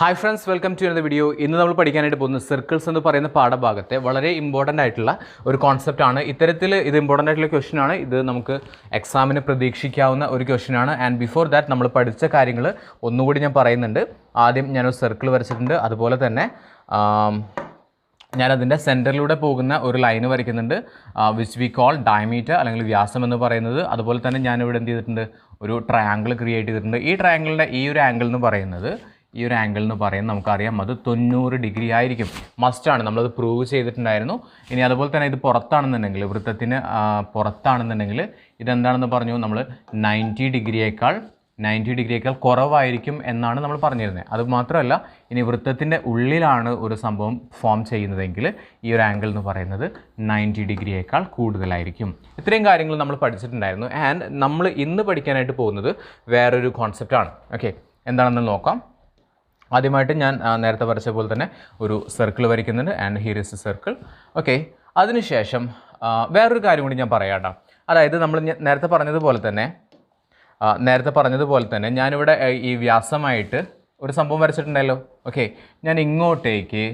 Hi friends, welcome to another video. ഇന്ന് നമ്മൾ പഠിക്കാനായിട്ട് പോകുന്ന സർക്കിൾസ് എന്ന് പറയുന്ന പാഠഭാഗത്തെ വളരെ ഇമ്പോർട്ടൻ്റ് ആയിട്ടുള്ള ഒരു കോൺസെപ്റ്റ് ആണ്. ഇത്തരത്തിൽ ഇത് ഇമ്പോർട്ടൻ്റ് ആയിട്ടുള്ള ക്വസ്റ്റ്യൻ ആണ്. ഇത് നമുക്ക് എക്സാമിന് പ്രതീക്ഷിക്കാവുന്ന ഒരു ക്വസ്റ്റ്യൻ ആണ്. ആൻഡ് ബിഫോർ ദാറ്റ് നമ്മൾ പഠിച്ച കാര്യങ്ങൾ ഒന്നുകൂടി ഞാൻ പറയുന്നുണ്ട്. ആദ്യം ഞാനൊരു സർക്കിൾ വരച്ചിട്ടുണ്ട്. അതുപോലെ തന്നെ ഞാനതിൻ്റെ സെൻറ്ററിലൂടെ പോകുന്ന ഒരു ലൈന് വരയ്ക്കുന്നുണ്ട്, വിച്ച് വി കോൾ ഡയമീറ്റർ അല്ലെങ്കിൽ വ്യാസം എന്ന് പറയുന്നത്. അതുപോലെ തന്നെ ഞാനിവിടെ എന്ത് ചെയ്തിട്ടുണ്ട്, ഒരു ട്രയാങ്കിൾ ക്രിയേറ്റ് ചെയ്തിട്ടുണ്ട്. ഈ ട്രയാങ്കിളിൻ്റെ ഈ ഒരു ആംഗിൾ എന്ന് പറയുന്നത് നമുക്കറിയാം അത് 90 ഡിഗ്രി ആയിരിക്കും. മസ്റ്റാണ്, നമ്മളത് പ്രൂവ് ചെയ്തിട്ടുണ്ടായിരുന്നു. ഇനി അതുപോലെ തന്നെ ഇത് പുറത്താണെന്നുണ്ടെങ്കിൽ, വൃത്തത്തിന് പുറത്താണെന്നുണ്ടെങ്കിൽ ഇതെന്താണെന്ന് പറഞ്ഞു, നമ്മൾ 90 ഡിഗ്രിയേക്കാൾ കുറവായിരിക്കും എന്നാണ് നമ്മൾ പറഞ്ഞിരുന്നത്. അത് മാത്രമല്ല, ഇനി വൃത്തത്തിൻ്റെ ഉള്ളിലാണ് ഒരു സംഭവം ഫോം ചെയ്യുന്നതെങ്കിൽ ഈ ഒരു ആംഗിൾ എന്ന് പറയുന്നത് 90 ഡിഗ്രിയേക്കാൾ കൂടുതലായിരിക്കും. ഇത്രയും കാര്യങ്ങൾ നമ്മൾ പഠിച്ചിട്ടുണ്ടായിരുന്നു. ആൻഡ് നമ്മൾ ഇന്ന് പഠിക്കാനായിട്ട് പോകുന്നത് വേറൊരു കോൺസെപ്റ്റാണ്. ഓക്കെ, എന്താണെന്ന് നോക്കാം. ആദ്യമായിട്ട് ഞാൻ നേരത്തെ വരച്ച പോലെ തന്നെ ഒരു സർക്കിൾ വരയ്ക്കുന്നുണ്ട്. And here is a circle. Okay, അതിനുശേഷം വേറൊരു കാര്യം കൂടി ഞാൻ പറയാം കേട്ടോ. അതായത് നമ്മൾ നേരത്തെ പറഞ്ഞതുപോലെ തന്നെ ഞാനിവിടെ ഈ വ്യാസമായിട്ട് ഒരു സംഭവം വരച്ചിട്ടുണ്ടല്ലോ. ഓക്കെ, ഞാൻ ഇങ്ങോട്ടേക്ക്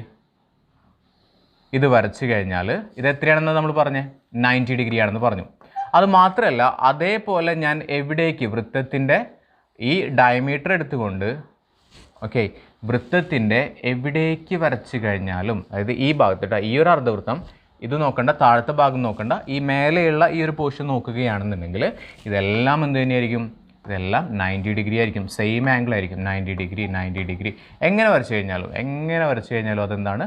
ഇത് വരച്ചു കഴിഞ്ഞാൽ ഇത് എത്രയാണെന്ന് നമ്മൾ പറഞ്ഞേ, 90 ഡിഗ്രി ആണെന്ന് പറഞ്ഞു. അത് മാത്രമല്ല, അതേപോലെ ഞാൻ എവിടേക്ക് വൃത്തത്തിൻ്റെ ഈ ഡയമീറ്റർ എടുത്തുകൊണ്ട് വൃത്തത്തിൻ്റെ എവിടേക്ക് വരച്ച് കഴിഞ്ഞാലും, അതായത് ഈ ഭാഗത്തിട്ട് ഈ ഒരു അർദ്ധവൃത്തം, ഇത് നോക്കണ്ട, താഴത്തെ ഭാഗം നോക്കണ്ട, ഈ മേലെയുള്ള ഈ ഒരു പോർഷൻ നോക്കുകയാണെന്നുണ്ടെങ്കിൽ ഇതെല്ലാം എന്ത് തന്നെയായിരിക്കും, ഇതെല്ലാം 90 ഡിഗ്രി ആയിരിക്കും. സെയിം ആംഗിൾ ആയിരിക്കും. 90 ഡിഗ്രി എങ്ങനെ വരച്ച് കഴിഞ്ഞാലും അതെന്താണ്,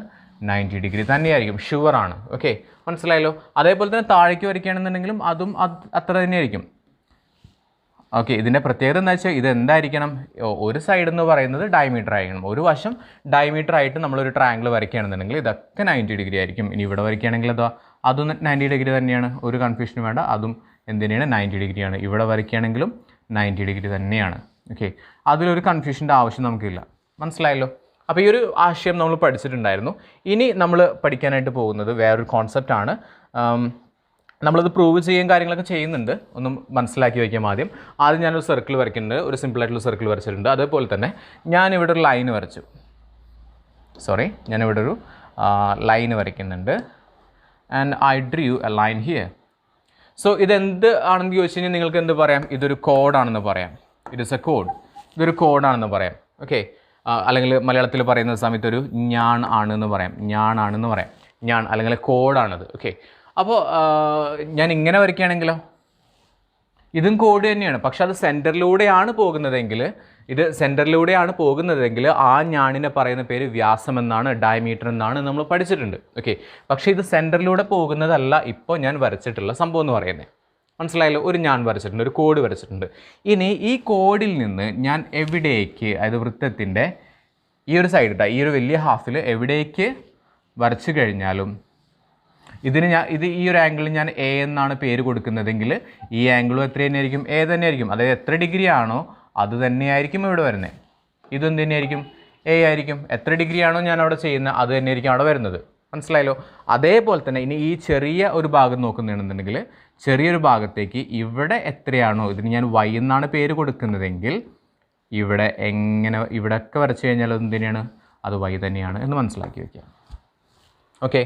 90 ഡിഗ്രി തന്നെയായിരിക്കും. ഷുവറാണ്. ഓക്കെ, മനസ്സിലായല്ലോ. അതേപോലെ തന്നെ താഴേക്ക് വരയ്ക്കുകയാണെന്നുണ്ടെങ്കിലും അതും അത്ര തന്നെയായിരിക്കും. ഓക്കെ, ഇതിൻ്റെ പ്രത്യേകത എന്താ വെച്ചാൽ ഇതെന്തായിരിക്കണം, ഒരു സൈഡ് എന്ന് പറയുന്നത് ഡയമീറ്റർ ആയിരിക്കണം. ഒരു വശം ഡയമീറ്റർ ആയിട്ട് നമ്മളൊരു ട്രയാങ്കിൾ വരയ്ക്കുകയാണെന്നുണ്ടെങ്കിൽ ഇതൊക്കെ 90 ഡിഗ്രി ആയിരിക്കും. ഇനി ഇവിടെ വരയ്ക്കുകയാണെങ്കിൽ അതും 90 ഡിഗ്രി തന്നെയാണ്. ഒരു കൺഫ്യൂഷനും വേണ്ട, അതും എന്തിനാണ്, 90 ഡിഗ്രിയാണ്. ഇവിടെ വരയ്ക്കുകയാണെങ്കിലും 90 ഡിഗ്രി തന്നെയാണ്. ഓക്കെ, അതിലൊരു കൺഫ്യൂഷൻ്റെ ആവശ്യം നമുക്കില്ല. മനസ്സിലായല്ലോ. അപ്പോൾ ഈ ഒരു ആശയം നമ്മൾ പഠിച്ചിട്ടുണ്ടായിരുന്നു. ഇനി നമ്മൾ പഠിക്കാനായിട്ട് പോകുന്നത് വേറൊരു കോൺസെപ്റ്റാണ്. നമ്മളത് പ്രൂവ് ചെയ്യാൻ കാര്യങ്ങളൊക്കെ ചെയ്യുന്നുണ്ട്. ഒന്നും മനസ്സിലാക്കി വയ്ക്കാം. ആദ്യം ഞാനൊരു സർക്കിൾ വരയ്ക്കുന്നുണ്ട്. ഒരു സിമ്പിളായിട്ടുള്ള സർക്കിൾ വരച്ചിട്ടുണ്ട്. അതേപോലെ തന്നെ ഞാനിവിടെ ഒരു ലൈന് വരയ്ക്കുന്നുണ്ട്. And I drew a line here. So ഇതെന്ത് ആണെന്ന് ചോദിച്ചു കഴിഞ്ഞാൽ നിങ്ങൾക്ക് എന്ത് പറയാം, ഇതൊരു കോഡാണെന്ന് പറയാം. It is A code. ഇതൊരു കോഡാണെന്ന് പറയാം. ഓക്കെ, അല്ലെങ്കിൽ മലയാളത്തിൽ പറയുന്ന സമയത്ത് ഒരു ഞാൻ ആണെന്ന് പറയാം. ഞാൻ അല്ലെങ്കിൽ കോഡാണത്. ഓക്കെ, അപ്പോൾ ഞാൻ ഇങ്ങനെ വരയ്ക്കുകയാണെങ്കിലോ, ഇതും കോഡ് തന്നെയാണ്. പക്ഷെ അത് സെൻറ്ററിലൂടെയാണ് പോകുന്നതെങ്കിൽ ആ ഞാനിനെ പറയുന്ന പേര് വ്യാസം എന്നാണ്, ഡയമീറ്റർ എന്നാണ് നമ്മൾ പഠിച്ചിട്ടുണ്ട്. ഓക്കെ, പക്ഷേ ഇത് സെൻറ്ററിലൂടെ പോകുന്നതല്ല ഇപ്പോൾ ഞാൻ വരച്ചിട്ടുള്ള സംഭവം എന്ന് പറയുന്നത്. മനസ്സിലായല്ലോ. ഒരു ഞാൻ വരച്ചിട്ടുണ്ട്, ഒരു കോഡ് വരച്ചിട്ടുണ്ട്. ഇനി ഈ കോഡിൽ നിന്ന് ഞാൻ എവിടേക്ക്, അതായത് വൃത്തത്തിൻ്റെ ഈ ഒരു സൈഡ്, ഈ ഒരു വലിയ ഹാഫിൽ എവിടേക്ക് വരച്ചു കഴിഞ്ഞാലും ഇത് ഈ ഒരു ആംഗിളിൽ ഞാൻ എ എന്നാണ് പേര് കൊടുക്കുന്നതെങ്കിൽ ഈ ആംഗിളും എത്ര തന്നെയായിരിക്കും, എ തന്നെയായിരിക്കും. അതായത് എത്ര ഡിഗ്രി ആണോ അത് തന്നെയായിരിക്കും ഇവിടെ വരുന്നത്. ഇതെന്ത് തന്നെയായിരിക്കും, എ ആയിരിക്കും. എത്ര ഡിഗ്രി ആണോ ഞാൻ അവിടെ ചെയ്യുന്നത് അത് തന്നെയായിരിക്കും അവിടെ വരുന്നത്. മനസ്സിലായല്ലോ. അതേപോലെ തന്നെ ഇനി ഈ ചെറിയ ഒരു ഭാഗം നോക്കുന്നതാണെന്നുണ്ടെങ്കിൽ ചെറിയൊരു ഭാഗത്തേക്ക് ഇവിടെ എത്രയാണോ, ഇതിന് ഞാൻ വൈ എന്നാണ് പേര് കൊടുക്കുന്നതെങ്കിൽ ഇവിടെയൊക്കെ വരച്ച് കഴിഞ്ഞാൽ എന്ത് തന്നെയാണ്, അത് വൈ തന്നെയാണ് എന്ന് മനസ്സിലാക്കി വയ്ക്കുക. ഓക്കെ,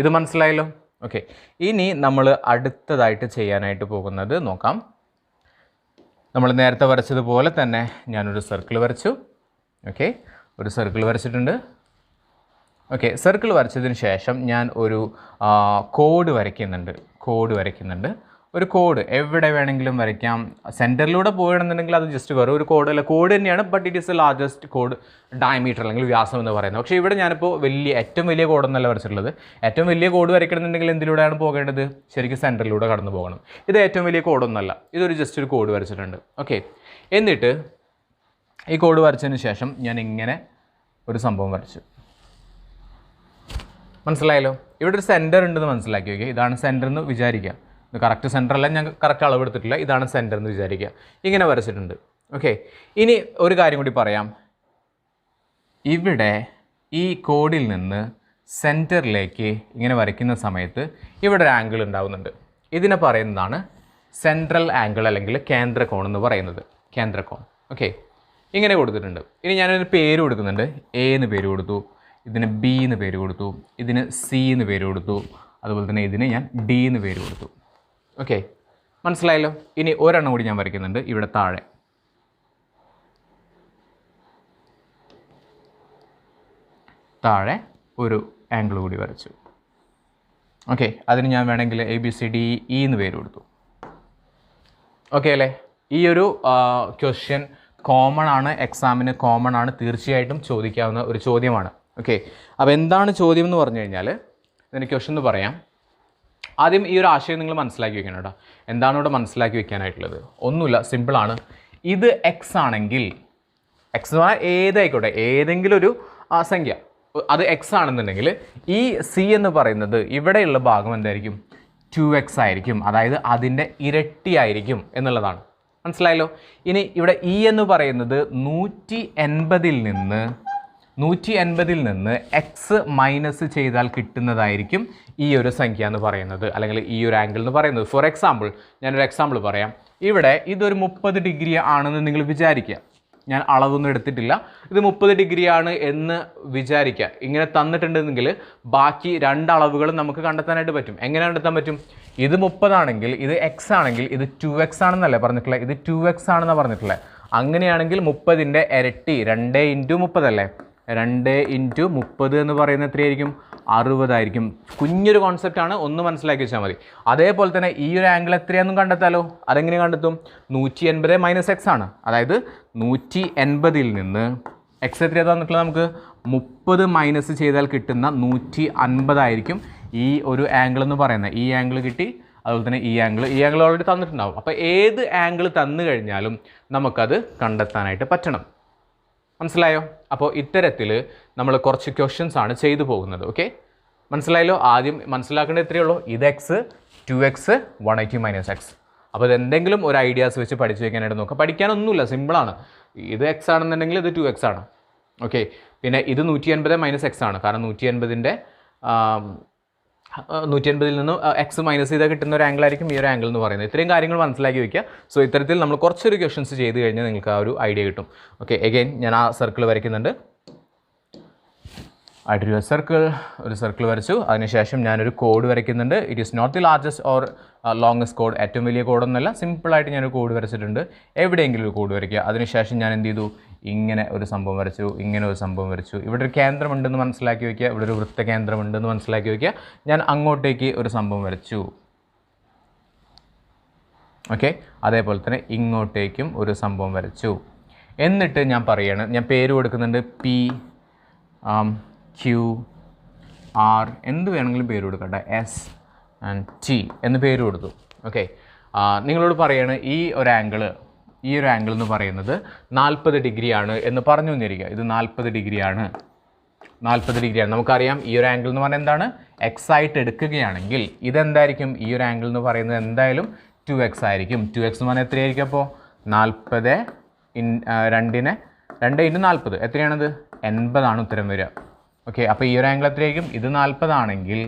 ഇത് മനസ്സിലായല്ലോ. ഓക്കെ, ഇനി നമ്മൾ അടുത്തതായിട്ട് ചെയ്യാനായിട്ട് പോകുന്നത് നോക്കാം. നമ്മൾ നേരത്തെ വരച്ചതുപോലെ തന്നെ ഞാനൊരു സർക്കിൾ വരച്ചു. ഓക്കെ, ഒരു സർക്കിൾ വരച്ചിട്ടുണ്ട്. ഓക്കെ, സർക്കിൾ വരച്ചതിന് ശേഷം ഞാൻ ഒരു കോഡ് വരയ്ക്കുന്നുണ്ട്. ഒരു കോഡ് എവിടെ വേണമെങ്കിലും വരയ്ക്കാം. സെൻറ്ററിലൂടെ പോകണമെന്നുണ്ടെങ്കിൽ അത് ജസ്റ്റ് വേറെ ഒരു കോഡ് തന്നെയാണ്. But it is A largest code, diameter അല്ലെങ്കിൽ വ്യാസം എന്ന് പറയുന്നത്. പക്ഷേ ഇവിടെ ഞാനിപ്പോൾ ഏറ്റവും വലിയ കോഡൊന്നല്ല വരച്ചിട്ടുള്ളത്. ഏറ്റവും വലിയ കോഡ് വരയ്ക്കണമെന്നുണ്ടെങ്കിൽ എന്തിലൂടെയാണ് പോകേണ്ടത്, ശരിക്കും സെൻറ്ററിലൂടെ കടന്നു പോകണം. ഇത് ഏറ്റവും വലിയ കോഡൊന്നല്ല, ഇതൊരു ജസ്റ്റ് ഒരു കോഡ് വരച്ചിട്ടുണ്ട്. ഓക്കെ, എന്നിട്ട് ഈ കോഡ് വരച്ചതിന് ശേഷം ഞാൻ ഇങ്ങനെ ഒരു സംഭവം വരച്ചു. മനസ്സിലായല്ലോ. ഇവിടെ ഒരു സെൻറ്റർ ഉണ്ടെന്ന് മനസ്സിലാക്കി. ഓക്കെ, ഇതാണ് സെൻറ്റർ എന്ന് വിചാരിക്കുക. ഇത് കറക്റ്റ് സെൻറ്ററല്ല, ഞാൻ കറക്റ്റ് അളവ് എടുത്തിട്ടില്ല. ഇതാണ് സെൻറ്റർ എന്ന് വിചാരിക്കുക. ഇങ്ങനെ വരച്ചിട്ടുണ്ട്. ഓക്കെ, ഇനി ഒരു കാര്യം കൂടി പറയാം. ഇവിടെ ഈ കോഡിൽ നിന്ന് സെൻറ്ററിലേക്ക് ഇങ്ങനെ വരയ്ക്കുന്ന സമയത്ത് ഇവിടെ ഒരു ആംഗിൾ ഉണ്ടാകുന്നുണ്ട്. ഇതിനെ പറയുന്നതാണ് സെൻട്രൽ ആംഗിൾ അല്ലെങ്കിൽ കേന്ദ്രകോൺ എന്ന് പറയുന്നത്. കേന്ദ്രകോൺ. ഓക്കെ, ഇങ്ങനെ കൊടുത്തിട്ടുണ്ട്. ഇനി ഞാനൊരു പേര് കൊടുക്കുന്നുണ്ട്. എ എന്ന് പേര് കൊടുത്തു, ഇതിന് ബി എന്ന് പേര് കൊടുത്തു, ഇതിന് സി എന്ന് പേര് കൊടുത്തു, അതുപോലെ തന്നെ ഇതിന് ഞാൻ ഡി എന്ന് പേര് കൊടുത്തു. ഓക്കെ, മനസ്സിലായല്ലോ. ഇനി ഒരെണ്ണം കൂടി ഞാൻ വരയ്ക്കുന്നുണ്ട് ഇവിടെ താഴെ. താഴെ ഒരു ആംഗിൾ കൂടി വരച്ചു. ഓക്കെ, അതിന് ഞാൻ വേണമെങ്കിൽ ABCDE എന്ന് പേര് കൊടുത്തു. ഓക്കെ അല്ലേ? ഈ ഒരു ക്വസ്റ്റ്യൻ കോമൺ ആണ്, എക്സാമിന് കോമൺ ആണ്, തീർച്ചയായിട്ടും ചോദിക്കാവുന്ന ഒരു ചോദ്യമാണ്. ഓക്കെ, അപ്പോൾ എന്താണ് ചോദ്യം എന്ന് പറഞ്ഞു കഴിഞ്ഞാൽ ഇതിന് ക്വസ്റ്റ്യൻ എന്ന് പറയാം. ആദ്യം ഈ ഒരു ആശയം നിങ്ങൾ മനസ്സിലാക്കി വെക്കണം കേട്ടോ. എന്താണ് ഇവിടെ മനസ്സിലാക്കി വെക്കാനായിട്ടുള്ളത്? ഒന്നുമില്ല, സിമ്പിളാണ്. ഇത് എക്സ് ആണെങ്കിൽ, എക്സ് എന്ന് പറഞ്ഞാൽ ഏതായിക്കോട്ടെ, ഏതെങ്കിലും ഒരു സംഖ്യ അത് എക്സ് ആണെന്നുണ്ടെങ്കിൽ ഈ സി എന്ന് പറയുന്നത് ഇവിടെയുള്ള ഭാഗം എന്തായിരിക്കും? 2x ആയിരിക്കും. അതായത് അതിൻ്റെ ഇരട്ടി ആയിരിക്കും എന്നുള്ളതാണ്. മനസ്സിലായല്ലോ? ഇനി ഇവിടെ ഇ എന്ന് പറയുന്നത് 180 നിന്ന് എക്സ് മൈനസ് ചെയ്താൽ കിട്ടുന്നതായിരിക്കും ഈ ഒരു സംഖ്യ എന്ന് പറയുന്നത്, അല്ലെങ്കിൽ ഈ ഒരു ആംഗിൾ എന്ന് പറയുന്നത്. ഫോർ എക്സാമ്പിൾ, ഞാനൊരു എക്സാമ്പിൾ പറയാം. ഇവിടെ ഇതൊരു 30 ഡിഗ്രി ആണെന്ന് നിങ്ങൾ വിചാരിക്കുക. ഞാൻ അളവൊന്നും എടുത്തിട്ടില്ല. ഇത് 30 ഡിഗ്രി ആണ് എന്ന് വിചാരിക്കുക. ഇങ്ങനെ തന്നിട്ടുണ്ടെങ്കിൽ ബാക്കി 2 അളവുകളും നമുക്ക് കണ്ടെത്താനായിട്ട് പറ്റും. എങ്ങനെ കണ്ടെത്താൻ പറ്റും? ഇത് 30 ആണെങ്കിൽ, ഇത് എക്സ് ആണെങ്കിൽ, ഇത് 2x ആണെന്നല്ലേ പറഞ്ഞിട്ടുള്ളത്? ഇത് 2x ആണെന്നാണ് പറഞ്ഞിട്ടുള്ളത്. അങ്ങനെയാണെങ്കിൽ 30ൻ്റെ ഇരട്ടി 2 × 30 അല്ലേ? 2 × 30 എന്ന് പറയുന്നത് എത്രയായിരിക്കും? 60 ആയിരിക്കും. കുഞ്ഞൊരു കോൺസെപ്റ്റാണ്, ഒന്ന് മനസ്സിലാക്കി വെച്ചാൽ മതി. അതേപോലെ തന്നെ ഈ ഒരു ആംഗിൾ എത്രയാണെന്നും കണ്ടെത്താലോ. അതെങ്ങനെ കണ്ടെത്തും? 180 - x ആണ്. അതായത് 180 നിന്ന് എക്സ് എത്രയാണ് തന്നിട്ടുള്ളത്? നമുക്ക് 30 മൈനസ് ചെയ്താൽ കിട്ടുന്ന 150 ആയിരിക്കും ഈ ഒരു ആംഗിൾ എന്ന് പറയുന്നത്. ഈ ആംഗിൾ കിട്ടി, അതുപോലെ തന്നെ ഈ ആംഗിൾ ഓൾറെഡി തന്നിട്ടുണ്ടാവും. അപ്പോൾ ഏത് ആംഗിൾ തന്നു കഴിഞ്ഞാലും നമുക്കത് കണ്ടെത്താനായിട്ട് പറ്റണം. മനസ്സിലായോ? അപ്പോൾ ഇത്തരത്തിൽ നമ്മൾ കുറച്ച് ക്വസ്റ്റ്യൻസ് ആണ് ചെയ്തു പോകുന്നത്. ഓക്കെ, മനസ്സിലായല്ലോ? ആദ്യം മനസ്സിലാക്കേണ്ടത് ഇത്രയേ ഉള്ളൂ. ഇത് എക്സ്, 2x, 180 - x. അപ്പോൾ ഇതെന്തെങ്കിലും ഒരു ഐഡിയാസ് വെച്ച് പഠിച്ചു വയ്ക്കാനായിട്ട് നോക്കുക. പഠിക്കാനൊന്നുമില്ല, സിമ്പിളാണ്. ഇത് എക്സ് ആണെന്നുണ്ടെങ്കിൽ ഇത് 2x ആണ്. ഓക്കെ, പിന്നെ ഇത് 180 - x ആണ്. കാരണം 180 നിന്ന് എക്സ് മൈനസ് ചെയ്താൽ കിട്ടുന്ന ഒരു ആംഗിൾ ആയിരിക്കും ഈ ഒരു ആംഗിൾ എന്ന് പറയുന്നത്. ഇത്രയും കാര്യങ്ങൾ മനസ്സിലാക്കി വയ്ക്കുക. സോ ഇത്തരത്തിൽ നമ്മൾ കുറച്ചൊരു ക്വസ്റ്റൻസ് ചെയ്ത് കഴിഞ്ഞാൽ നിങ്ങൾക്ക് ആ ഒരു ഐഡിയ കിട്ടും. ഓക്കെ, എഗെയിൻ ഞാൻ ആ സർക്കിൾ വരയ്ക്കുന്നുണ്ട്. ഒരു സർക്കിൾ വരച്ചു. അതിനുശേഷം ഞാനൊരു കോഡ് വരയ്ക്കുന്നുണ്ട്. It is not the largest or longest കോഡ്, ഏറ്റവും വലിയ കോഡൊന്നുമല്ല. സിമ്പിളായിട്ട് ഞാനൊരു കോഡ് വരച്ചിട്ടുണ്ട്. എവിടെയെങ്കിലും ഒരു കോഡ് വരയ്ക്കുക. അതിനുശേഷം ഞാൻ എന്ത് ചെയ്തു? ഇങ്ങനെ ഒരു സംഭവം വരച്ചു, ഇങ്ങനെ ഒരു സംഭവം വരച്ചു. ഇവിടെ ഒരു കേന്ദ്രമുണ്ടെന്ന് മനസ്സിലാക്കി വയ്ക്കുക. ഇവിടെ ഒരു വൃത്തകേന്ദ്രമുണ്ടെന്ന് മനസ്സിലാക്കി വയ്ക്കുക. ഞാൻ അങ്ങോട്ടേക്ക് ഒരു സംഭവം വരച്ചു. ഓക്കെ, അതേപോലെ തന്നെ ഇങ്ങോട്ടേക്കും ഒരു സംഭവം വരച്ചു. എന്നിട്ട് ഞാൻ പറയുകയാണ്, ഞാൻ പേര് കൊടുക്കുന്നുണ്ട്. P, Q, R എന്ത് വേണമെങ്കിലും പേര് കൊടുക്കട്ടെ. S and T എന്ന് പേര് കൊടുത്തു. ഓക്കെ, നിങ്ങളോട് പറയാണ് ഈ ഒരു ആംഗിൾ എന്ന് പറയുന്നത് 40 ഡിഗ്രിയാണ് എന്ന് പറഞ്ഞു തന്നിരിക്കുക. ഇത് 40 ഡിഗ്രിയാണ്. നമുക്കറിയാം ഈ ഒരു ആംഗിൾ എന്ന് പറഞ്ഞാൽ എന്താണ്? എക്സ് ആയിട്ട് എടുക്കുകയാണെങ്കിൽ ഇതെന്തായിരിക്കും? ഈ ഒരു ആംഗിൾ എന്ന് പറയുന്നത് എന്തായാലും 2x ആയിരിക്കും. 2x എന്ന് പറഞ്ഞാൽ എത്രയായിരിക്കും? അപ്പോൾ 40 2 × 40 എത്രയാണത്? 80 ആണ് ഉത്തരം വരിക. ഓക്കെ, അപ്പോൾ ഈ ഒരു ആംഗിൾ എത്രയായിരിക്കും? ഇത് 40 ആണെങ്കിൽ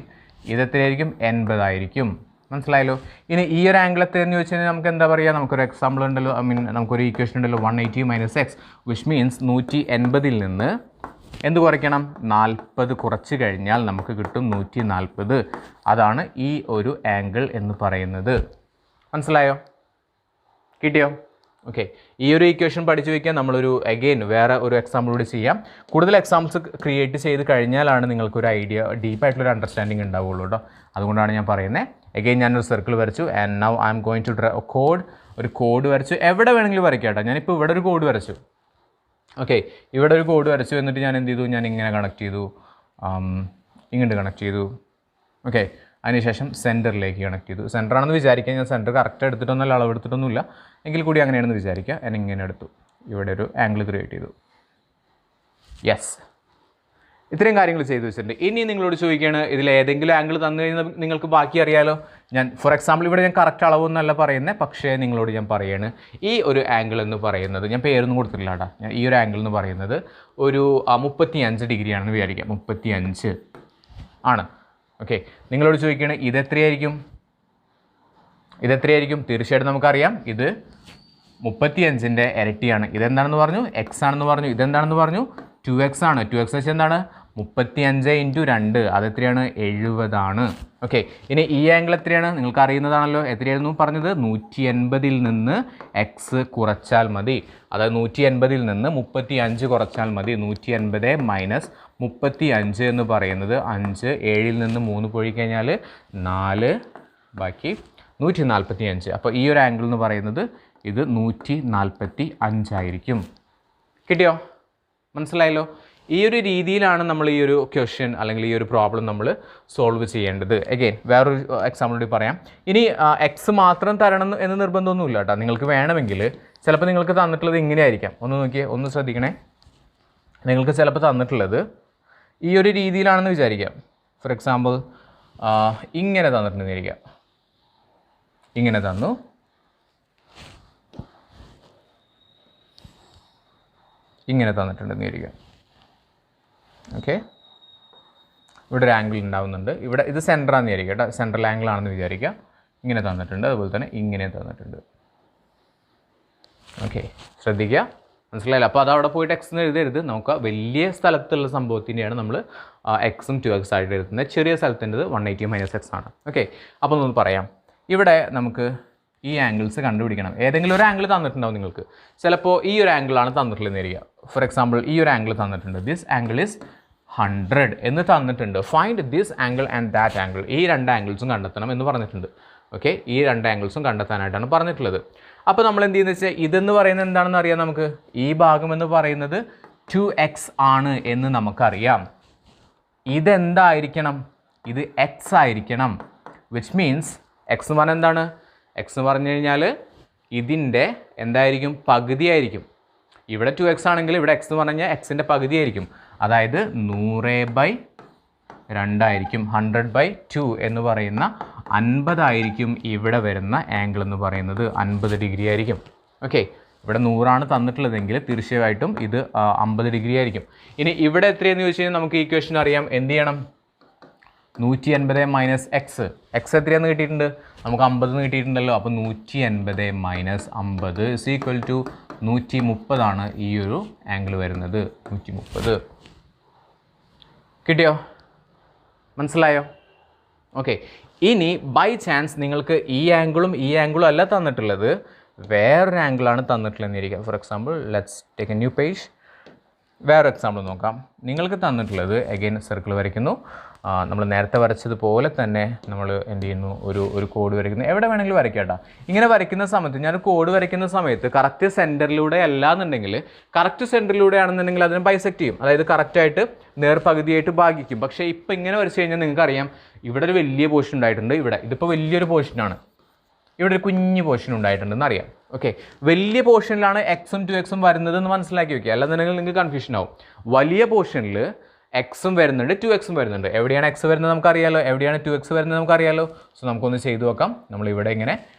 ഇത് എത്രയായിരിക്കും? 80 ആയിരിക്കും. മനസ്സിലായല്ലോ? ഇനി ഈ ഒരു ആംഗിൾ എത്രയെന്ന് ചോദിച്ചു കഴിഞ്ഞാൽ നമുക്ക് എന്താ പറയുക? നമുക്കൊരു എക്സാമ്പിൾ ഉണ്ടല്ലോ, നമുക്കൊരു ഈക്വേഷൻ ഉണ്ടല്ലോ, 180 - x, വിച്ച് മീൻസ് 180 നിന്ന് എന്ത് കുറയ്ക്കണം? 40 കുറച്ച് കഴിഞ്ഞാൽ നമുക്ക് കിട്ടും 140. അതാണ് ഈ ഒരു ആംഗിൾ എന്ന് പറയുന്നത്. മനസ്സിലായോ? കിട്ടിയോ? ഓക്കെ, ഈ ഒരു ഇക്വേഷൻ പഠിച്ചു വയ്ക്കാൻ നമ്മളൊരു അഗെയിൻ വേറെ ഒരു എക്സാമ്പിൾ കൂടി ചെയ്യാം. കൂടുതൽ എക്സാമ്പിൾസ് ക്രിയേറ്റ് ചെയ്ത് കഴിഞ്ഞാലാണ് നിങ്ങൾക്കൊരു ഐഡിയ, ഡീപ്പായിട്ടുള്ളൊരു അണ്ടർസ്റ്റാൻഡിങ് ഉണ്ടാവുള്ളൂ കേട്ടോ. അതുകൊണ്ടാണ് ഞാൻ പറയുന്നത്. അഗെയിൻ ഞാനൊരു സർക്കിൾ വരച്ചു. And now I am going to draw a കോഡ്. ഒരു കോഡ് വരച്ചു. എവിടെ വേണമെങ്കിലും വരയ്ക്കാം കേട്ടോ. ഞാനിപ്പോൾ ഇവിടെ ഒരു കോഡ് വരച്ചു. ഓക്കെ, ഇവിടെ ഒരു കോഡ് വരച്ചു. എന്നിട്ട് ഞാൻ എന്ത് ചെയ്തു? ഞാൻ ഇങ്ങനെ കണക്ട് ചെയ്തു, ഇങ്ങോട്ട് കണക്ട് ചെയ്തു. ഓക്കെ, അതിനുശേഷം സെൻറ്ററിലേക്ക് കണക്ട് ചെയ്തു. സെൻറ്ററാണെന്ന് വിചാരിക്കുക. ഞാൻ സെൻറ്റർ കറക്റ്റ് എടുത്തിട്ടൊന്നുമല്ല, അളവെടുത്തിട്ടൊന്നുമില്ല. എങ്കിൽ കൂടി അങ്ങനെയാണെന്ന് വിചാരിക്കുക. ഞാൻ ഇങ്ങനെ എടുത്തു, ഇവിടെ ഒരു ആംഗിൾ ക്രിയേറ്റ് ചെയ്തു. യെസ്, ഇത്രയും കാര്യങ്ങൾ ചെയ്തു വെച്ചിട്ടുണ്ട്. ഇനി നിങ്ങളോട് ചോദിക്കുകയാണ്, ഇതിൽ ഏതെങ്കിലും ആംഗിൾ തന്നു കഴിഞ്ഞാൽ നിങ്ങൾക്ക് ബാക്കി അറിയാലോ. ഞാൻ ഫോർ എക്സാമ്പിൾ ഇവിടെ ഞാൻ കറക്റ്റ് അളവൊന്നുമല്ല പറയുന്നത്, പക്ഷേ നിങ്ങളോട് ഞാൻ പറയുകയാണ് ഈ ഒരു ആംഗിൾ എന്ന് പറയുന്നത്, ഞാൻ പേരൊന്നും കൊടുത്തിട്ടില്ല കേട്ടോ. ഞാൻ ഈ ഒരു ആംഗിൾ എന്ന് പറയുന്നത് ഒരു 35 ഡിഗ്രിയാണെന്ന് വിചാരിക്കാം. 35 ആണ്. ഓക്കെ, നിങ്ങളോട് ചോദിക്കുകയാണ് ഇതെത്രയായിരിക്കും? തീർച്ചയായിട്ടും നമുക്കറിയാം ഇത് 35ൻ്റെ ഇരട്ടിയാണ്. ഇതെന്താണെന്ന് പറഞ്ഞു? എക്സ് ആണെന്ന് പറഞ്ഞു. ഇതെന്താണെന്ന് പറഞ്ഞു? 2x ആണ്. 2x വെച്ച് എന്താണ്? 35 × 2 അതെത്രയാണ്? 70 ആണ്. ഓക്കെ, ഇനി ഈ ആംഗിൾ എത്രയാണ്? നിങ്ങൾക്ക് അറിയുന്നതാണല്ലോ. എത്രയായിരുന്നു പറഞ്ഞത്? 180ൽ നിന്ന് എക്സ് കുറച്ചാൽ മതി. അതായത് 180ൽ നിന്ന് 35 കുറച്ചാൽ മതി. 180 - 35 എന്ന് പറയുന്നത് 5. 7ൽ നിന്ന് 3 പോയി കഴിഞ്ഞാൽ 4, ബാക്കി 145. അപ്പോൾ ഈ ഒരു ആംഗിൾ എന്ന് പറയുന്നത് ഇത് 145 ആയിരിക്കും. കിട്ടിയോ? മനസ്സിലായല്ലോ? ഈ ഒരു രീതിയിലാണ് നമ്മൾ ഈ ഒരു ക്വസ്റ്റ്യൻ അല്ലെങ്കിൽ ഈ ഒരു പ്രോബ്ലം നമ്മൾ സോൾവ് ചെയ്യേണ്ടത്. അഗെയിൻ വേറൊരു എക്സാമ്പിൾ കൂടി പറയാം. ഇനി എക്സ് മാത്രം തരണം എന്ന് നിർബന്ധമൊന്നുമില്ല കേട്ടോ. നിങ്ങൾക്ക് വേണമെങ്കിൽ ചിലപ്പോൾ നിങ്ങൾക്ക് തന്നിട്ടുള്ളത് ഇങ്ങനെയായിരിക്കാം. ഒന്ന് നോക്കിയേ, ഒന്ന് ശ്രദ്ധിക്കണേ. നിങ്ങൾക്ക് ചിലപ്പോൾ തന്നിട്ടുള്ളത് ഈ ഒരു രീതിയിലാണെന്ന് വിചാരിക്കാം. ഫോർ എക്സാമ്പിൾ ഇങ്ങനെ തന്നിട്ടുണ്ടെന്ന് വിചാരിക്കാം. ഇങ്ങനെ തന്നു, ഇങ്ങനെ തന്നിട്ടുണ്ടെന്ന് വിചാരിക്കാം. ഓക്കെ, ഇവിടെ ഒരു ആംഗിൾ ഉണ്ടാവുന്നുണ്ട്. ഇവിടെ ഇത് സെൻറ്ററാണെന്ന് വിചാരിക്കുക കേട്ടോ. സെൻട്രൽ ആംഗിൾ ആണെന്ന് വിചാരിക്കുക. ഇങ്ങനെ തന്നിട്ടുണ്ട്, അതുപോലെ തന്നെ ഇങ്ങനെ തന്നിട്ടുണ്ട്. ഓക്കെ, ശ്രദ്ധിക്കുക. മനസ്സിലായില്ല? അപ്പോൾ അത് അവിടെ പോയിട്ട് എക്സ് എന്ന് എഴുതരുത്. നമുക്ക് വലിയ സ്ഥലത്തുള്ള സംഭവത്തിൻ്റെയാണ് നമ്മൾ എക്സും 2x ആയിട്ട് എഴുതുന്നത്. ചെറിയ സ്ഥലത്തിൻ്റെത് 180 - x ആണ്. ഓക്കെ, അപ്പോൾ ഒന്ന് പറയാം. ഇവിടെ നമുക്ക് ഈ ആംഗിൾസ് കണ്ടുപിടിക്കണം. ഏതെങ്കിലും ഒരു ആംഗിൾ തന്നിട്ടുണ്ടാവും നിങ്ങൾക്ക്. ചിലപ്പോൾ ഈ ഒരു ആംഗിളാണ് തന്നിട്ടുള്ളതെന്ന് വരിക. ഫോർ എക്സാമ്പിൾ ഈ ഒരു ആംഗിൾ തന്നിട്ടുണ്ട്. ദിസ് ആംഗിൾ ഈസ് 100 എന്ന് തന്നിട്ടുണ്ട്. Find this angle and that angle. ഈ രണ്ട് ആംഗിൾസും കണ്ടെത്തണം എന്ന് പറഞ്ഞിട്ടുണ്ട്. ഓക്കെ, ഈ രണ്ട് ആംഗിൾസും കണ്ടെത്താനായിട്ടാണ് പറഞ്ഞിട്ടുള്ളത്. അപ്പോൾ നമ്മൾ എന്ത് ചെയ്യുന്നത് വെച്ചാൽ ഇതെന്ന് പറയുന്നത് എന്താണെന്ന് അറിയാം നമുക്ക്. ഈ ഭാഗം എന്ന് പറയുന്നത് 2x ആണ് എന്ന് നമുക്കറിയാം. ഇതെന്തായിരിക്കണം? ഇത് x ആയിരിക്കണം. വിച്ച് മീൻസ് എക്സ് എന്ന് പറഞ്ഞാൽ എന്താണ്? എക്സ് എന്ന് പറഞ്ഞു കഴിഞ്ഞാൽ ഇതിൻ്റെ എന്തായിരിക്കും? പകുതിയായിരിക്കും. ഇവിടെ 2x ആണെങ്കിൽ ഇവിടെ എക്സ് എന്ന് പറഞ്ഞു കഴിഞ്ഞാൽ എക്സിൻ്റെ പകുതിയായിരിക്കും. അതായത് 100/2 ആയിരിക്കും. 100/2 എന്ന് പറയുന്ന 50 ആയിരിക്കും ഇവിടെ വരുന്ന ആംഗിൾ എന്ന് പറയുന്നത്. 50 ഡിഗ്രി ആയിരിക്കും. ഓക്കെ, ഇവിടെ 100 തന്നിട്ടുള്ളതെങ്കിൽ തീർച്ചയായിട്ടും ഇത് 50 ഡിഗ്രി ആയിരിക്കും. ഇനി ഇവിടെ എത്രയെന്ന് ചോദിച്ചു കഴിഞ്ഞാൽ നമുക്ക് ഈ ക്വസ്റ്റ്യൻ അറിയാം. എന്ത് ചെയ്യണം? 180 - x. എക്സ് എത്രയാണെന്ന് കിട്ടിയിട്ടുണ്ട്? നമുക്ക് 50 കിട്ടിയിട്ടുണ്ടല്ലോ. അപ്പോൾ 180 - 50 = 130 ആണ് ഈ ഒരു ആംഗിൾ വരുന്നത്. 130. കിട്ടിയോ? മനസ്സിലായോ? ഓക്കെ, ഇനി ബൈ ചാൻസ് നിങ്ങൾക്ക് ഈ ആംഗിളും അല്ല തന്നിട്ടുള്ളത്, വേറൊരു ആംഗിളാണ് തന്നിട്ടുള്ളതെന്ന് ഇരിക്കുക. For example let's take A new page. വേറെ എക്സാമ്പിൾ നോക്കാം. നിങ്ങൾക്ക് തന്നിട്ടുള്ളത് അഗെയിൻ സർക്കിൾ വരയ്ക്കുന്നു. നമ്മൾ നേരത്തെ വരച്ചതുപോലെ തന്നെ നമ്മൾ എന്ത് ചെയ്യുന്നു? ഒരു കോഡ് വരയ്ക്കുന്നു. എവിടെ വേണമെങ്കിലും വരയ്ക്കാം കേട്ടോ. ഇങ്ങനെ വരയ്ക്കുന്ന സമയത്ത് ഞാൻ കോഡ് വരയ്ക്കുന്ന സമയത്ത് കറക്റ്റ് സെൻറ്ററിലൂടെ അല്ലാന്നുണ്ടെങ്കിൽ, കറക്റ്റ് സെൻറ്ററിലൂടെ ആണെന്നുണ്ടെങ്കിൽ അതിനെ ബൈസെക്റ്റ് ചെയ്യും. അതായത് കറക്റ്റായിട്ട് നേർപകുതിയായിട്ട് ഭാഗിക്കും. പക്ഷേ ഇപ്പോൾ ഇങ്ങനെ വരച്ച് കഴിഞ്ഞാൽ നിങ്ങൾക്കറിയാം ഇവിടെ ഒരു വലിയ പോർഷൻ ഉണ്ടായിട്ടുണ്ട്. ഇതിപ്പോൾ വലിയൊരു പോർഷനാണ്. ഇവിടെ ഒരു കുഞ്ഞു പോർഷൻ ഉണ്ടായിട്ടുണ്ടെന്ന് അറിയാം. ഓക്കെ, വലിയ പോർഷനിലാണ് എക്സും 2x വരുന്നതെന്ന് മനസ്സിലാക്കി വയ്ക്കുക. അല്ലാന്നുണ്ടെങ്കിൽ നിങ്ങൾക്ക് കൺഫ്യൂഷൻ ആവും. വലിയ പോർഷനിൽ എക്സും വരുന്നുണ്ട്, 2x വരുന്നുണ്ട്. എവിടെയാണ് എക്സ് വരുന്നത് നമുക്കറിയാലോ, എവിടെയാണ് 2x വരുന്നത് നമുക്കറിയാലോ. സോ നമുക്കൊന്ന് ചെയ്തു നോക്കാം. നമ്മളിവിടെ ഇങ്ങനെ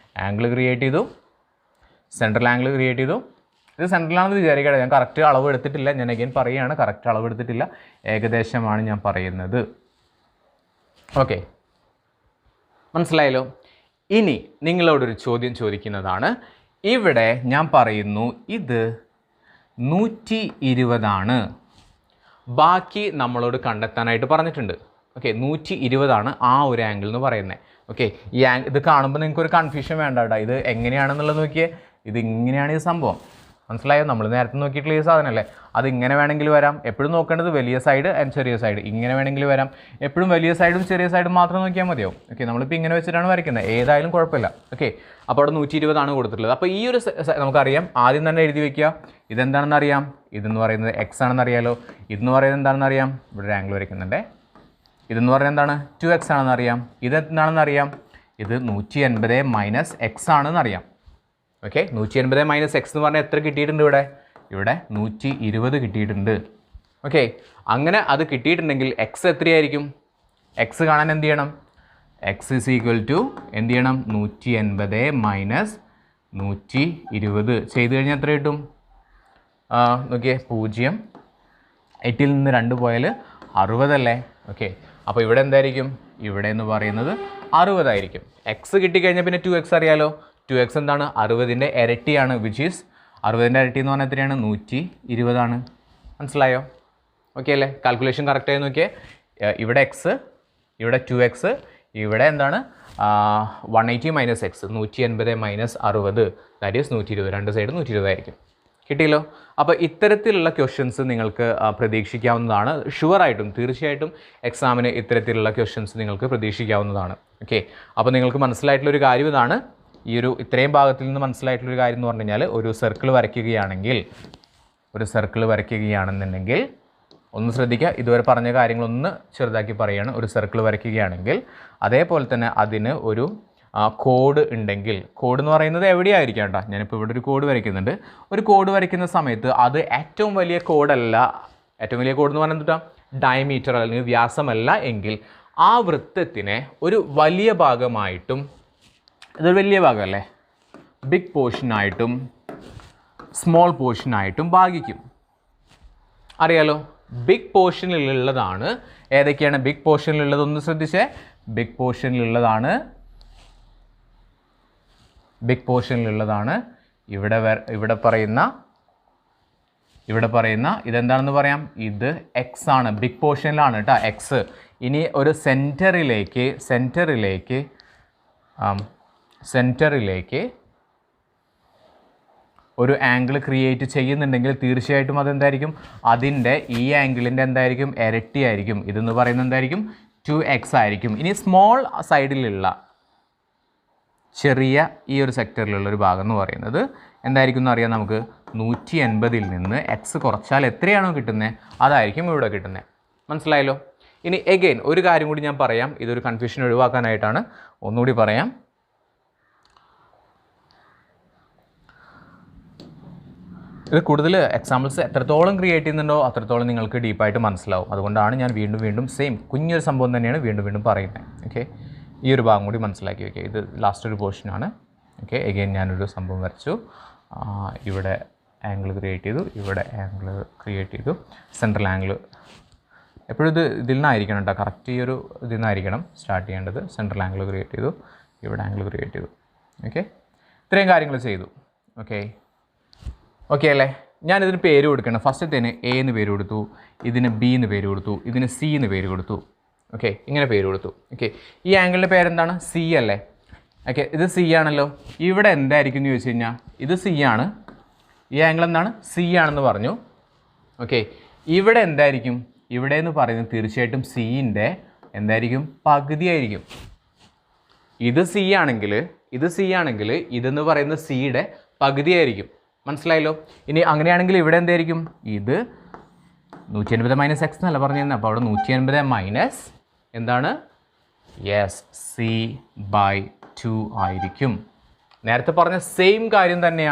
ആംഗിൾ ക്രിയേറ്റ് ചെയ്തു, സെൻട്രൽ ആംഗിൾ ക്രിയേറ്റ് ചെയ്തു. ഇത് സെൻട്രലാണെന്ന് വിചാരിക്കട്ടെ. ഞാൻ കറക്റ്റ് അളവ് എടുത്തിട്ടില്ല. ഞാൻ അഗൈൻ പറയുകയാണ്, കറക്റ്റ് അളവ് എടുത്തിട്ടില്ല, ഏകദേശമാണ് ഞാൻ പറയുന്നത്. ഓക്കെ, മനസ്സിലായല്ലോ? ഇനി നിങ്ങളോടൊരു ചോദ്യം ചോദിക്കുന്നതാണ്. ഇവിടെ ഞാൻ പറയുന്നു ഇത് 120 ആണ്. ബാക്കി നമ്മളോട് കണ്ടെത്താനായിട്ട് പറഞ്ഞിട്ടുണ്ട്. ഓക്കെ, 120 ആണ് ആ ഒരു ആംഗിൾ എന്ന് പറയുന്നത്. ഓക്കെ, ഈ ഇത് കാണുമ്പോൾ നിങ്ങൾക്കൊരു കൺഫ്യൂഷൻ വേണ്ട കേട്ടോ. ഇത് എങ്ങനെയാണെന്നുള്ളത് നോക്കിയേ. ഇത് ഇങ്ങനെയാണ് ഈ സംഭവം. മനസ്സിലായോ? നമ്മൾ നേരത്തെ നോക്കിയിട്ടുള്ള ഈ സാധനമല്ലേ. അത് ഇങ്ങനെ വേണമെങ്കിൽ വരാം. എപ്പോഴും നോക്കേണ്ടത് വലിയ സൈഡ് ആൻഡ് ചെറിയ സൈഡ്. ഇങ്ങനെ വേണമെങ്കിൽ വരാം. എപ്പോഴും വലിയ സൈഡും ചെറിയ സൈഡും മാത്രം നോക്കിയാൽ മതിയാവും. ഓക്കെ, നമ്മളിപ്പോൾ ഇങ്ങനെ വെച്ചിട്ടാണ് വരയ്ക്കുന്നത്. ഏതായാലും കുഴപ്പമില്ല. ഓക്കെ, അപ്പോൾ അവിടെ 120 ആണ് കൊടുത്തിട്ടുള്ളത്. അപ്പോൾ ഈ ഒരു നമുക്കറിയാം. ആദ്യം തന്നെ എഴുതി വയ്ക്കുക. ഇതെന്താണെന്ന് അറിയാം. ഇതെന്ന് പറയുന്നത് എക്സ് ആണെന്ന് അറിയാലോ. ഇതെന്ന് പറയുന്നത് എന്താണെന്ന് അറിയാം. ഇവിടെ ഒരു ആംഗിൾ വരയ്ക്കുന്നുണ്ട്. ഇതെന്ന് പറയുന്നത് എന്താണ്? 2x ആണെന്ന് അറിയാം. ഇതെന്താണെന്ന് അറിയാം. ഇത് 180 - x ആണെന്ന് അറിയാം. ഓക്കെ, 180 - x എന്ന് പറഞ്ഞാൽ എത്ര കിട്ടിയിട്ടുണ്ട്? ഇവിടെ 120 കിട്ടിയിട്ടുണ്ട്. ഓക്കെ, അങ്ങനെ അത് കിട്ടിയിട്ടുണ്ടെങ്കിൽ എക്സ് എത്രയായിരിക്കും? എക്സ് കാണാൻ എന്ത് ചെയ്യണം? എക്സ് = എന്ത് ചെയ്യണം? 180 - 120 ചെയ്ത് കഴിഞ്ഞാൽ എത്ര കിട്ടും? നോക്കിയേ, 0. 8ൽ നിന്ന് 2 പോയാൽ 60 അല്ലേ? ഓക്കെ, അപ്പോൾ ഇവിടെ എന്തായിരിക്കും? ഇവിടെ എന്ന് പറയുന്നത് 60 ആയിരിക്കും. എക്സ് കിട്ടിക്കഴിഞ്ഞാൽ പിന്നെ 2x അറിയാലോ. 2x എന്താണ് 60ൻ്റെ ഇരട്ടിയാണ്, വിച്ച് ഈസ് 60ൻ്റെ ഇരട്ടി എന്ന് പറഞ്ഞാൽ എത്രയാണ് 120. മനസ്സിലായോ? ഓക്കെ അല്ലേ? കാൽക്കുലേഷൻ കറക്റ്റായി നോക്കിയേ. ഇവിടെ എക്സ്, ഇവിടെ 2x, ഇവിടെ എന്താണ് 180 minus X, 180 minus 60, that is 120. രണ്ട് സൈഡ് 120 ആയിരിക്കും. കിട്ടിയല്ലോ? അപ്പോൾ ഇത്തരത്തിലുള്ള ക്വസ്റ്റ്യൻസ് നിങ്ങൾക്ക് പ്രതീക്ഷിക്കാവുന്നതാണ്. ഷുവറായിട്ടും തീർച്ചയായിട്ടും എക്സാമിന് ഇത്തരത്തിലുള്ള ക്വസ്റ്റ്യൻസ് നിങ്ങൾക്ക് പ്രതീക്ഷിക്കാവുന്നതാണ്. ഓക്കെ, അപ്പോൾ നിങ്ങൾക്ക് മനസ്സിലായിട്ടുള്ളൊരു കാര്യം ഇതാണ്. ഈ ഒരു ഇത്രയും ഭാഗത്തിൽ നിന്ന് മനസ്സിലായിട്ടുള്ളൊരു കാര്യം എന്ന് പറഞ്ഞു കഴിഞ്ഞാൽ, ഒരു സർക്കിൾ വരയ്ക്കുകയാണെന്നുണ്ടെങ്കിൽ ഒന്ന് ശ്രദ്ധിക്കുക. ഇതുവരെ പറഞ്ഞ കാര്യങ്ങളൊന്ന് ചെറുതാക്കി പറയുകയാണ്. ഒരു സർക്കിൾ വരയ്ക്കുകയാണെങ്കിൽ അതേപോലെ തന്നെ അതിന് ഒരു കോഡ് ഉണ്ടെങ്കിൽ, കോഡ് എന്ന് പറയുന്നത് എവിടെയായിരിക്കാം കേട്ടോ. ഞാനിപ്പോൾ ഇവിടെ ഒരു കോഡ് വരയ്ക്കുന്നുണ്ട്. ഒരു കോഡ് വരയ്ക്കുന്ന സമയത്ത് അത് ഏറ്റവും വലിയ കോഡല്ല, ഏറ്റവും വലിയ കോഡ് എന്ന് പറയുന്നത് എന്താ, ഡയമീറ്റർ അല്ലെങ്കിൽ വ്യാസമല്ല എങ്കിൽ ആ വൃത്തത്തിനെ ഒരു വലിയ ഭാഗമായിട്ടും, ഇതൊരു വലിയ ഭാഗമല്ലേ, ബിഗ് പോർഷനായിട്ടും സ്മോൾ പോർഷനായിട്ടും ഭാഗിക്കും. അറിയാലോ? ബിഗ് പോർഷനിലുള്ളതാണ് ഏതൊക്കെയാണ് ബിഗ് പോർഷനിലുള്ളത്? ഒന്ന് ശ്രദ്ധിച്ചേ. ബിഗ് പോർഷനിലുള്ളതാണ് ഇവിടെ പറയുന്ന ഇതെന്താണെന്ന് പറയാം, ഇത് എക്സ് ആണ്, ബിഗ് പോർഷനിലാണ് കേട്ടോ എക്സ്. ഇനി ഒരു സെൻറ്ററിലേക്ക് ഒരു ആംഗിൾ ക്രിയേറ്റ് ചെയ്യുന്നുണ്ടെങ്കിൽ തീർച്ചയായിട്ടും അതെന്തായിരിക്കും, അതിൻ്റെ ഈ ആംഗിളിൻ്റെ എന്തായിരിക്കും, ഇരട്ടിയായിരിക്കും. ഇതെന്ന് പറയുന്നത് എന്തായിരിക്കും, 2x ആയിരിക്കും. ഇനി സ്മോൾ സൈഡിലുള്ള ചെറിയ ഈ ഒരു സെക്ടറിലുള്ള ഒരു ഭാഗം എന്ന് പറയുന്നത് എന്തായിരിക്കും എന്ന് അറിയാം നമുക്ക്. 180ൽ നിന്ന് എക്സ് കുറച്ചാൽ എത്രയാണോ കിട്ടുന്നത് അതായിരിക്കും ഇവിടെ കിട്ടുന്നത്. മനസ്സിലായല്ലോ? ഇനി എഗെയിൻ ഒരു കാര്യം കൂടി ഞാൻ പറയാം, ഇതൊരു കൺഫ്യൂഷൻ ഒഴിവാക്കാനായിട്ടാണ് ഒന്നുകൂടി പറയാം. ഇത് കൂടുതൽ എക്സാമ്പിൾസ് എത്രത്തോളം ക്രിയേറ്റ് ചെയ്യുന്നുണ്ടോ അത്രത്തോളം നിങ്ങൾക്ക് ഡീപ്പായിട്ട് മനസ്സിലാവും. അതുകൊണ്ടാണ് ഞാൻ വീണ്ടും സെയിം കുഞ്ഞൊരു സംഭവം തന്നെയാണ് വീണ്ടും പറയുന്നത്. ഓക്കെ, ഈ ഒരു ഭാഗം കൂടി മനസ്സിലാക്കി വയ്ക്കുക. ഇത് ലാസ്റ്റ് ഒരു പോർഷനാണ്. ഓക്കെ, എഗെയിൻ ഞാനൊരു സംഭവം വരച്ചു. ഇവിടെ ആംഗിൾ ക്രിയേറ്റ് ചെയ്തു, ഇവിടെ ആംഗിൾ ക്രിയേറ്റ് ചെയ്തു, സെൻട്രൽ ആംഗിൾ എപ്പോഴും ഇതിൽ നിന്നായിരിക്കണം കേട്ടോ, കറക്റ്റ് ഈ ഒരു ഇതിൽ നിന്നായിരിക്കണം സ്റ്റാർട്ട് ചെയ്യേണ്ടത്. സെൻട്രൽ ആംഗിൾ ക്രിയേറ്റ് ചെയ്തു, ഇവിടെ ആംഗിൾ ക്രിയേറ്റ് ചെയ്തു. ഓക്കെ, ഇത്രയും കാര്യങ്ങൾ ചെയ്തു. ഓക്കെ അല്ലേ? ഞാനിതിന് പേര് കൊടുക്കണം. ഫസ്റ്റത്തേന് എ എന്ന് പേര് കൊടുത്തു, ഇതിന് ബി എന്ന് പേര് കൊടുത്തു, ഇതിന് സി എന്ന് പേര് കൊടുത്തു. ഓക്കെ, ഇങ്ങനെ പേര് കൊടുത്തു. ഓക്കെ, ഈ ആംഗിളിൻ്റെ പേരെന്താണ്, സി അല്ലേ? ഓക്കെ, ഇത് സി ആണല്ലോ. ഇവിടെ എന്തായിരിക്കും എന്ന് ചോദിച്ചു കഴിഞ്ഞാൽ ഇത് സി ആണ്. ഈ ആംഗിൾ എന്താണ്, സി ആണെന്ന് പറഞ്ഞു. ഓക്കെ, ഇവിടെ എന്തായിരിക്കും, ഇവിടെ എന്ന് പറയുന്നത് തീർച്ചയായിട്ടും സിൻ്റെ എന്തായിരിക്കും, പകുതിയായിരിക്കും. ഇത് സി ആണെങ്കിൽ ഇതെന്ന് പറയുന്നത് സിയുടെ പകുതിയായിരിക്കും. മനസ്സിലായല്ലോ? ഇനി അങ്ങനെയാണെങ്കിൽ ഇവിടെ എന്തായിരിക്കും, ഇത് 180 മൈനസ് എക്സ് എന്നല്ല പറഞ്ഞിരുന്നത്. അപ്പോൾ അവിടെ 180 മൈനസ് എന്താണ്, യെസ്, C/2 ആയിരിക്കും. നേരത്തെ പറഞ്ഞ സെയിം കാര്യം തന്നെ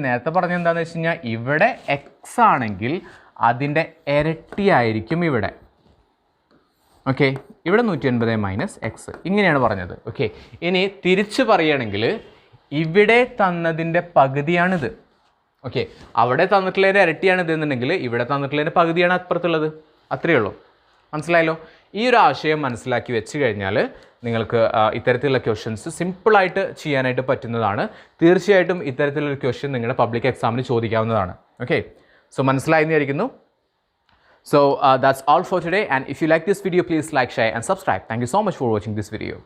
നേരത്തെ പറഞ്ഞത് എന്താണെന്ന് വെച്ച് കഴിഞ്ഞാൽ, ഇവിടെ എക്സ് ആണെങ്കിൽ അതിൻ്റെ ഇരട്ടിയായിരിക്കും ഇവിടെ. ഓക്കെ, ഇവിടെ 180 മൈനസ് എക്സ് ഇങ്ങനെയാണ് പറഞ്ഞത്. ഓക്കെ, ഇനി തിരിച്ച് പറയുകയാണെങ്കിൽ ഇവിടെ തന്നതിൻ്റെ പകുതിയാണിത്. ഓക്കെ, അവിടെ തന്നിട്ടുള്ളതിൻ്റെ ഇരട്ടിയാണിത് എന്നുണ്ടെങ്കിൽ ഇവിടെ തന്നിട്ടുള്ളതിൻ്റെ പകുതിയാണ് അപ്പുറത്തുള്ളത്. അത്രയേ ഉള്ളൂ. മനസ്സിലായല്ലോ? ഈ ഒരു ആശയം മനസ്സിലാക്കി വെച്ച് കഴിഞ്ഞാൽ നിങ്ങൾക്ക് ഇത്തരത്തിലുള്ള ക്വസ്റ്റ്യൻസ് സിമ്പിളായിട്ട് ചെയ്യാനായിട്ട് പറ്റുന്നതാണ്. തീർച്ചയായിട്ടും ഇത്തരത്തിലൊരു ക്വസ്റ്റ്യൻ നിങ്ങളുടെ പബ്ലിക് എക്സാമിന് ചോദിക്കാവുന്നതാണ്. ഓക്കെ, സോ മനസ്സിലായെന്ന് വിചാരിക്കുന്നു. So that's all for today, and if you like this video, please like, share and subscribe. Thank you so much for watching this video.